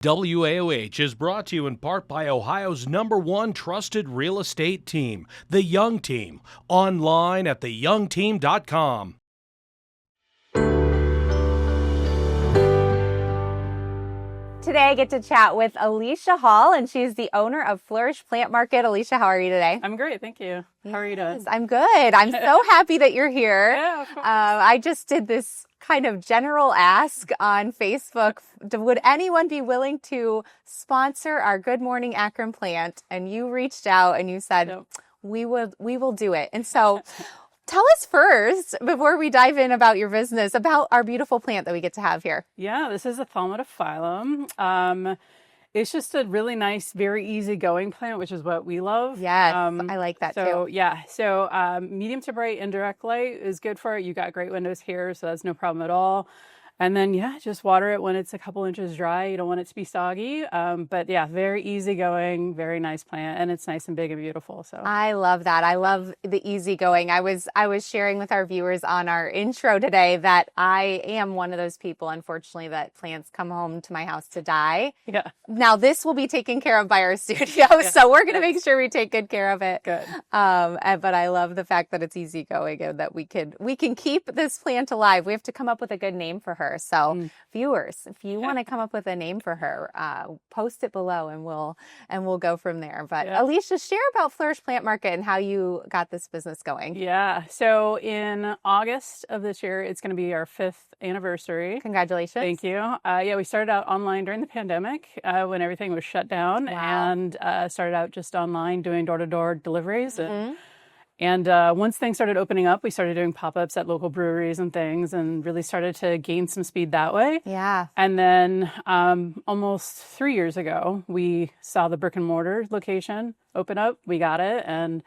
WAOH is brought to you in part by Ohio's #1 trusted real estate team, The Young Team. Online at theyoungteam.com. Today I get to chat with Alicia Hall, and she's the owner of Flourish Plant Market. Alicia, how are you today? I'm great, thank you. How are you doing? I'm good. I'm so happy that you're here. Yeah, of course. I just did this kind of general ask on Facebook. Would anyone be willing to sponsor our Good Morning Akron plant? And you reached out and you said, Yep. we will do it. And so tell us first, before we dive in about your business, about our beautiful plant that we get to have here. Yeah, this is a Thaumatophyllum. It's just a really nice, very easygoing plant, which is what we love. Yes, I like that too. So medium to bright indirect light is good for it. You got great windows here, so that's no problem at all. And then, just water it when it's a couple inches dry. You don't want it to be soggy. But yeah, very easygoing, very nice plant. And it's nice and big and beautiful. So I love that. I love the easygoing. I was sharing with our viewers on our intro today that I am one of those people, unfortunately, that plants come home to my house to die. Yeah. Now, this will be taken care of by our studio. So we're going to make sure we take good care of it. Good. But I love the fact that it's easygoing and that we can keep this plant alive. We have to come up with a good name for her. So viewers, if you want to come up with a name for her, post it below and we'll go from there. But Alicia, share about Flourish Plant Market and how you got this business going. Yeah. So in August of this year, it's going to be our 5th anniversary. Congratulations. Thank you. We started out online during the pandemic when everything was shut down. Wow. And started out just online doing door-to-door deliveries. And once things started opening up, we started doing pop-ups at local breweries and things and really started to gain some speed that way. Yeah. And then almost 3 years ago, we saw the brick and mortar location open up. We got it. And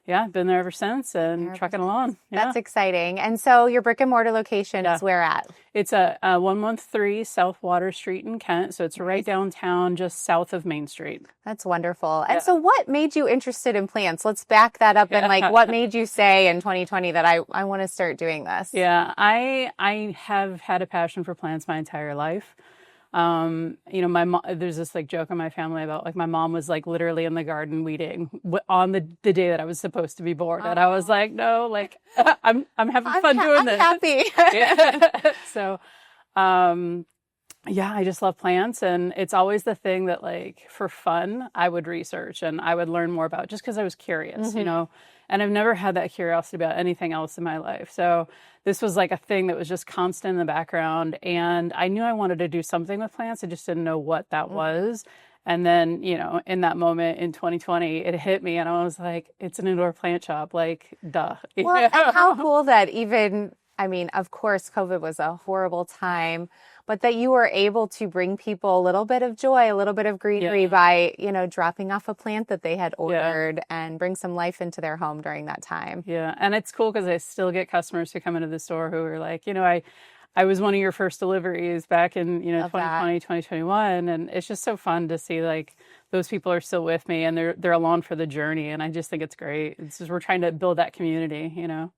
been there ever since and trucking along. Yeah. That's exciting. And so your brick and mortar location is where at? It's a 113 South Water Street in Kent. So it's right downtown, just south of Main Street. That's wonderful. And so what made you interested in plants? Let's back that up and what made you say in 2020 that I want to start doing this? Yeah, I have had a passion for plants my entire life. My mom, there's this joke in my family about my mom was literally in the garden weeding on the day that I was supposed to be born. And I was like, no, I'm having fun doing this. I'm happy. So, I just love plants, and it's always the thing that for fun, I would research and I would learn more about just because I was curious, and I've never had that curiosity about anything else in my life. So this was a thing that was just constant in the background. And I knew I wanted to do something with plants. I just didn't know what that was. And then, in that moment in 2020, it hit me and I was like, it's an indoor plant shop, duh. Well, and how cool that of course, COVID was a horrible time, but that you were able to bring people a little bit of joy, a little bit of greenery by, dropping off a plant that they had ordered and bring some life into their home during that time. Yeah. And it's cool because I still get customers who come into the store who are like, I was one of your first deliveries back in, 2020, 2021. And it's just so fun to see those people are still with me and they're along for the journey. And I just think it's great. It's just, we're trying to build that community,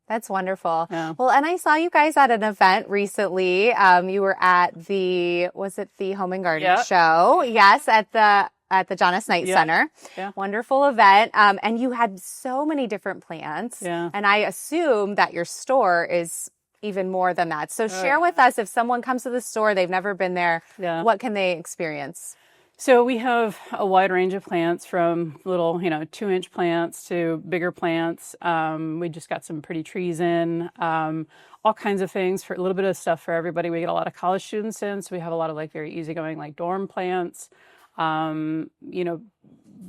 That's wonderful. Yeah. Well, and I saw you guys at an event recently. You were at the Home and Garden show? Yes, at the John S. Knight Center. Yeah. Wonderful event. And you had so many different plants. Yeah. And I assume that your store is even more than that. So share with us, if someone comes to the store, they've never been there, what can they experience? So we have a wide range of plants from little, 2-inch plants to bigger plants. We just got some pretty trees in, all kinds of things for a little bit of stuff for everybody. We get a lot of college students in, so we have a lot of very easygoing dorm plants.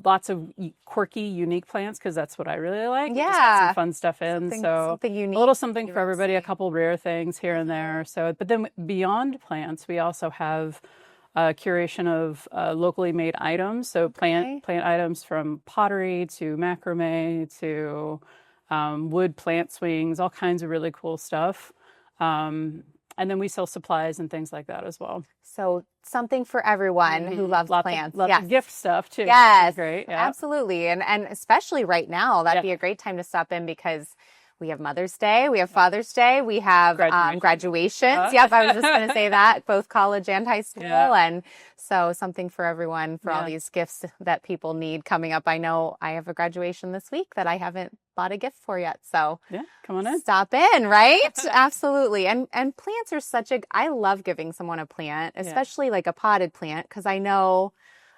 Lots of quirky, unique plants because that's what I really like. Yeah, just got some fun stuff in. Something unique. A little something for everybody. A couple rare things here and there. So, but then beyond plants, we also have a curation of locally made items. So plant items from pottery to macrame to wood plant swings, all kinds of really cool stuff. And then we sell supplies and things like that as well. So something for everyone who loves plants. Lots of gift stuff too. Yes, great. Yeah. Absolutely. And especially right now, that'd be a great time to stop in because we have Mother's Day, we have Father's Day, we have graduations. Yep, I was just going to say that, both college and high school. And so something for everyone for all these gifts that people need coming up. I know I have a graduation this week that I haven't bought a gift for yet. So come on in. Stop in, right? Absolutely. And plants are I love giving someone a plant, especially like a potted plant, because I know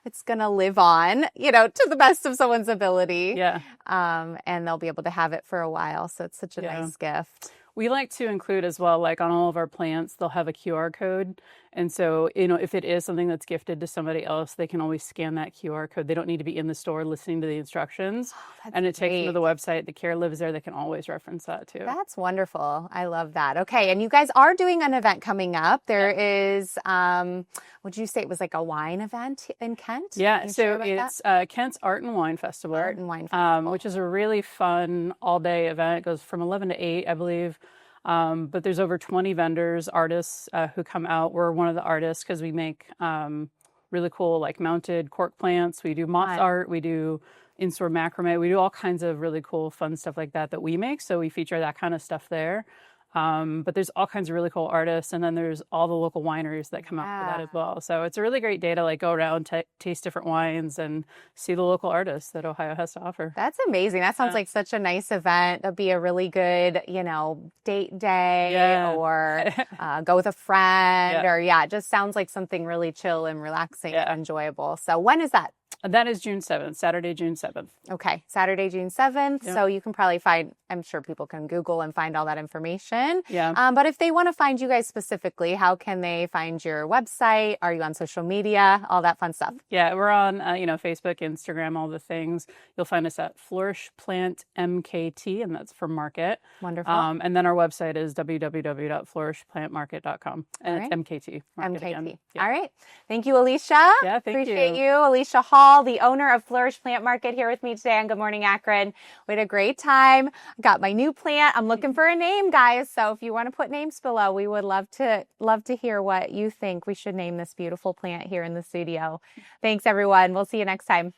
it's going to live on, to the best of someone's ability. Yeah. And they'll be able to have it for a while. So it's such a nice gift. We like to include as well, like on all of our plants, they'll have a QR code. And so, if it is something that's gifted to somebody else, they can always scan that QR code. They don't need to be in the store listening to the instructions. And it takes them to the website. The care lives there. They can always reference that too. That's wonderful. I love that. Okay. And you guys are doing an event coming up. There is, would you say it was like a wine event in Kent? Yeah. So it's Kent's Art and Wine Festival. Art and Wine Festival. Which is a really fun all-day event. It goes from 11 to 8, I believe. But there's over 20 vendors, artists who come out. We're one of the artists because we make really cool like mounted cork plants. We do moss art. We do in-store macrame. We do all kinds of really cool, fun stuff like that we make. So we feature that kind of stuff there. But there's all kinds of really cool artists, and then there's all the local wineries that come out for that as well. So it's a really great day to like go around, taste different wines, and see the local artists that Ohio has to offer. That's amazing. That sounds like such a nice event. That'd be a really good, date day or go with a friend or it just sounds like something really chill and relaxing and enjoyable. So when is that? That is June 7th, Saturday, June 7th. Okay, Saturday, June 7th. So you can probably I'm sure people can Google and find all that information. Yeah. But if they want to find you guys specifically, how can they find your website? Are you on social media? All that fun stuff. Yeah, we're on, Facebook, Instagram, all the things. You'll find us at Flourish Plant MKT, and that's for market. Wonderful. And then our website is www.flourishplantmarket.com. And it's MKT. MKT. Yeah. All right. Thank you, Alicia. Yeah, thank Appreciate you. Alicia Hall, the owner of Flourish Plant Market, here with me today on Good Morning Akron. We had a great time. Got my new plant. I'm looking for a name, guys. So if you want to put names below, we would love to hear what you think we should name this beautiful plant here in the studio. Thanks, everyone. We'll see you next time.